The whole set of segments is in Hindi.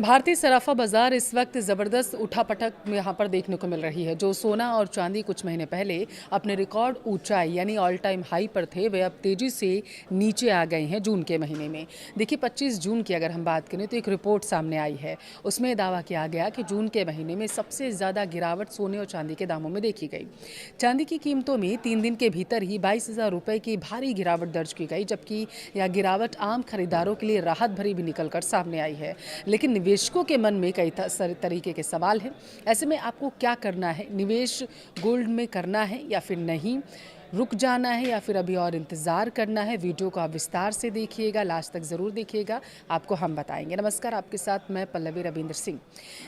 भारतीय सराफा बाजार इस वक्त ज़बरदस्त उठापटक में यहाँ पर देखने को मिल रही है। जो सोना और चांदी कुछ महीने पहले अपने रिकॉर्ड ऊंचाई यानी ऑल टाइम हाई पर थे, वे अब तेजी से नीचे आ गए हैं जून के महीने में। देखिए 25 जून की अगर हम बात करें तो एक रिपोर्ट सामने आई है। उसमें दावा किया गया कि जून के महीने में सबसे ज़्यादा गिरावट सोने और चांदी के दामों में देखी गई। चांदी की कीमतों में 3 दिन के भीतर ही 22,000 रुपये की भारी गिरावट दर्ज की गई, जबकि यह गिरावट आम खरीदारों के लिए राहत भरी भी निकलकर सामने आई है। लेकिन निवेशकों के मन में कई तरीके के सवाल हैं। ऐसे में आपको क्या करना है? निवेश गोल्ड में करना है या फिर नहीं? रुक जाना है या फिर अभी और इंतज़ार करना है? वीडियो को आप विस्तार से देखिएगा, लास्ट तक ज़रूर देखिएगा, आपको हम बताएंगे। नमस्कार, आपके साथ मैं पल्लवी रविंद्र सिंह।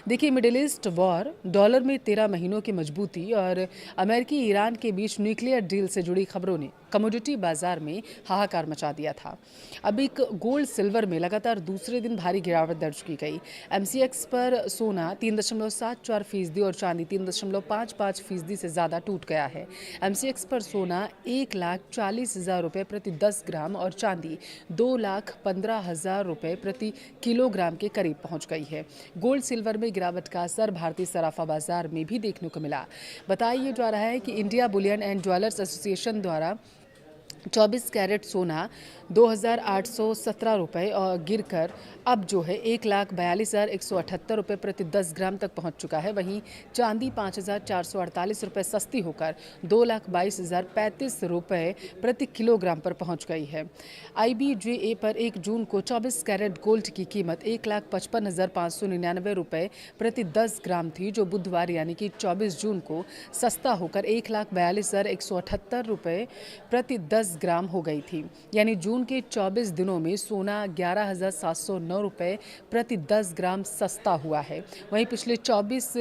देखिए, मिडिल ईस्ट वॉर, डॉलर में 13 महीनों की मजबूती और अमेरिकी ईरान के बीच न्यूक्लियर डील से जुड़ी खबरों ने कमोडिटी बाजार में हाहाकार मचा दिया था। अब एक गोल्ड सिल्वर में लगातार दूसरे दिन भारी गिरावट दर्ज की गई। MCX पर सोना 3.74% और चांदी 3.55% से ज़्यादा टूट गया है। MCX पर सोना 1,40,000 रुपये प्रति 10 ग्राम और चांदी 2,15,000 रुपये प्रति किलोग्राम के करीब पहुंच गई है। गोल्ड सिल्वर में गिरावट का असर भारतीय सराफा बाजार में भी देखने को मिला। बताया जा रहा है कि India Boolean and jewellers association द्वारा 24 कैरेट सोना 2,817 रुपये और गिरकर अब जो है 1,42,178 रुपये प्रति 10 ग्राम तक पहुंच चुका है। वहीं चांदी 5,448 रुपये सस्ती होकर 2,22,035 रुपये प्रति किलोग्राम पर पहुंच गई है। IBJA पर 1 जून को 24 कैरेट गोल्ड की कीमत 1,55,599 रुपये प्रति 10 ग्राम थी, जो बुधवार यानी कि 24 जून को सस्ता होकर 1,42,178 रुपये प्रति 10 ग्राम हो गई थी। यानी जून के 24 दिनों में सोना 11,709 रुपये प्रति 10 ग्राम सस्ता हुआ है। वहीं पिछले 24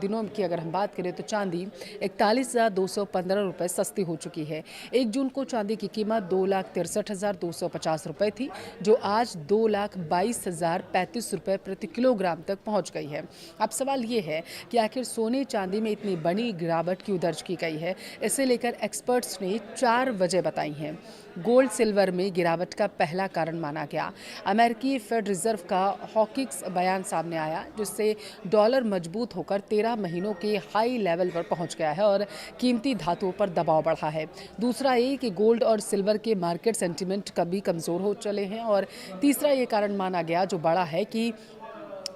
दिनों की अगर हम बात करें तो चांदी 41,215 रुपये सस्ती हो चुकी है। 1 जून को चांदी की कीमत 2,63,250 रुपये थी, जो आज 2,22,035 रुपये प्रति किलोग्राम तक पहुंच गई है। अब सवाल ये है कि आखिर सोने चांदी में इतनी बड़ी गिरावट क्यों दर्ज की गई है? इसे लेकर एक्सपर्ट्स ने 4 वजह बताई हैं। गोल्ड सिल्वर में गिरावट का पहला कारण माना गया अमेरिकी फेड रिजर्व का हॉकिंस बयान सामने आया, जिससे डॉलर मजबूत होकर 13 महीनों के हाई लेवल पर पहुंच गया है और कीमती धातुओं पर दबाव बढ़ा है। दूसरा ये कि गोल्ड और सिल्वर के मार्केट सेंटिमेंट कभी कमज़ोर हो चले हैं। और तीसरा ये कारण माना गया जो बड़ा है कि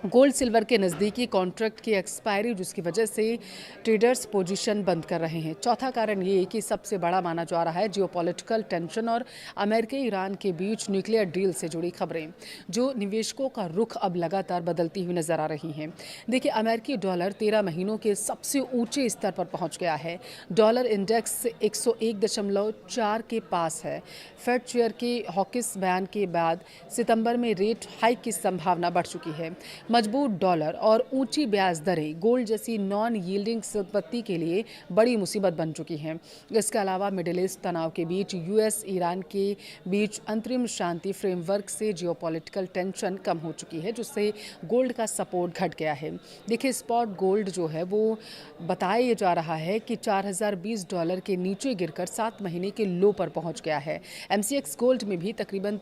गोल्ड सिल्वर के नज़दीकी कॉन्ट्रैक्ट की एक्सपायरी, जिसकी वजह से ट्रेडर्स पोजीशन बंद कर रहे हैं। चौथा कारण ये कि सबसे बड़ा माना जा रहा है जियोपॉलिटिकल टेंशन और अमेरिका ईरान के बीच न्यूक्लियर डील से जुड़ी खबरें, जो निवेशकों का रुख अब लगातार बदलती हुई नजर आ रही हैं। देखिए, अमेरिकी डॉलर 13 महीनों के सबसे ऊंचे स्तर पर पहुंच गया है। डॉलर इंडेक्स 101.4 के पास है। फेड चेयर के हॉकिंस बयान के बाद सितंबर में रेट हाइक की संभावना बढ़ चुकी है। मजबूत डॉलर और ऊंची ब्याज दरें गोल्ड जैसी नॉन यील्डिंग संपत्ति के लिए बड़ी मुसीबत बन चुकी हैं। इसके अलावा मिडिल ईस्ट तनाव के बीच US ईरान के बीच अंतरिम शांति फ्रेमवर्क से जियोपॉलिटिकल टेंशन कम हो चुकी है, जिससे गोल्ड का सपोर्ट घट गया है। देखिए, स्पॉट गोल्ड जो है वो बताया जा रहा है कि $4,020 के नीचे गिरकर 7 महीने के लो पर पहुंच गया है। MCX गोल्ड में भी तकरीबन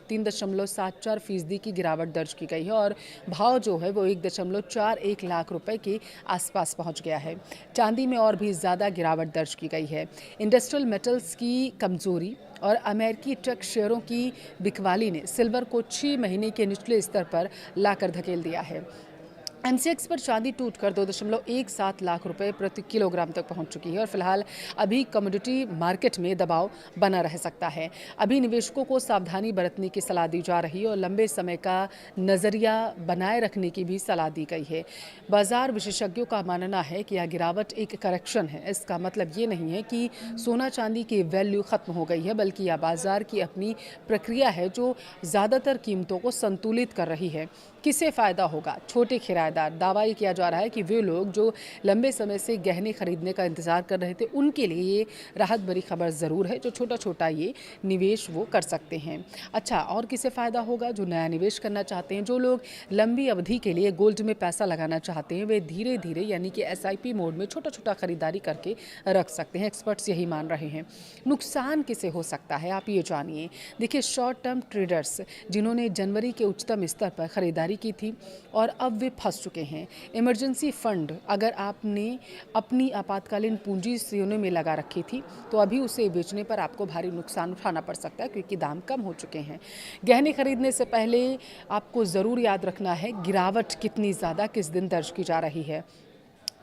3.74% की गिरावट दर्ज की गई है और भाव जो है वो 1.41 लाख रुपए के आसपास पहुंच गया है। चांदी में और भी ज़्यादा गिरावट दर्ज की गई है। इंडस्ट्रियल मेटल्स की कमजोरी और अमेरिकी टेक शेयरों की बिकवाली ने सिल्वर को 6 महीने के निचले स्तर पर लाकर धकेल दिया है। MCX पर चांदी टूटकर 2.17 लाख रुपए प्रति किलोग्राम तक पहुंच चुकी है और फिलहाल अभी कमोडिटी मार्केट में दबाव बना रह सकता है। अभी निवेशकों को सावधानी बरतने की सलाह दी जा रही है और लंबे समय का नज़रिया बनाए रखने की भी सलाह दी गई है। बाजार विशेषज्ञों का मानना है कि यह गिरावट एक करेक्शन है। इसका मतलब ये नहीं है कि सोना चांदी की वैल्यू खत्म हो गई है, बल्कि यह बाजार की अपनी प्रक्रिया है जो ज़्यादातर कीमतों को संतुलित कर रही है। किसे फ़ायदा होगा? छोटे खरीदार फ़ायदा दावा ये किया जा रहा है कि वे लोग जो लंबे समय से गहने खरीदने का इंतज़ार कर रहे थे उनके लिए ये राहत भरी खबर ज़रूर है, जो छोटा छोटा ये निवेश वो कर सकते हैं। अच्छा, और किसे फ़ायदा होगा? जो नया निवेश करना चाहते हैं, जो लोग लंबी अवधि के लिए गोल्ड में पैसा लगाना चाहते हैं, वे धीरे धीरे यानी कि SIP मोड में छोटा छोटा खरीदारी करके रख सकते हैं। एक्सपर्ट्स यही मान रहे हैं। नुकसान किसे हो सकता है, आप ये जानिए। देखिए, शॉर्ट टर्म ट्रेडर्स जिन्होंने जनवरी के उच्चतम स्तर पर खरीदारी की थी और अब वे फंस चुके हैं। इमरजेंसी फंड अगर आपने अपनी आपातकालीन पूंजी सोने में लगा रखी थी तो अभी उसे बेचने पर आपको भारी नुकसान उठाना पड़ सकता है, क्योंकि दाम कम हो चुके हैं। गहने खरीदने से पहले आपको ज़रूर याद रखना है गिरावट कितनी ज़्यादा किस दिन दर्ज की जा रही है।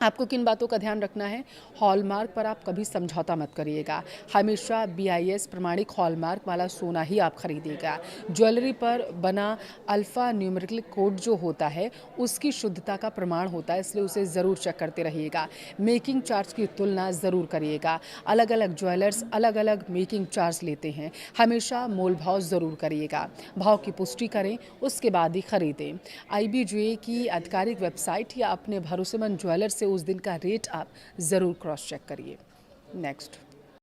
आपको किन बातों का ध्यान रखना है? हॉलमार्क पर आप कभी समझौता मत करिएगा। हमेशा BIS प्रमाणिक हॉलमार्क वाला सोना ही आप खरीदिएगा। ज्वेलरी पर बना अल्फ़ा न्यूमेरिकल कोड जो होता है उसकी शुद्धता का प्रमाण होता है, इसलिए उसे ज़रूर चेक करते रहिएगा। मेकिंग चार्ज की तुलना ज़रूर करिएगा। अलग अलग ज्वेलर्स अलग अलग मेकिंग चार्ज लेते हैं। हमेशा मोल भाव ज़रूर करिएगा। भाव की पुष्टि करें, उसके बाद ही खरीदें। IBJ की आधिकारिक वेबसाइट या अपने भरोसेमंद ज्वेलर से उस दिन का रेट आप ज़रूर क्रॉस चेक करिए। नेक्स्ट।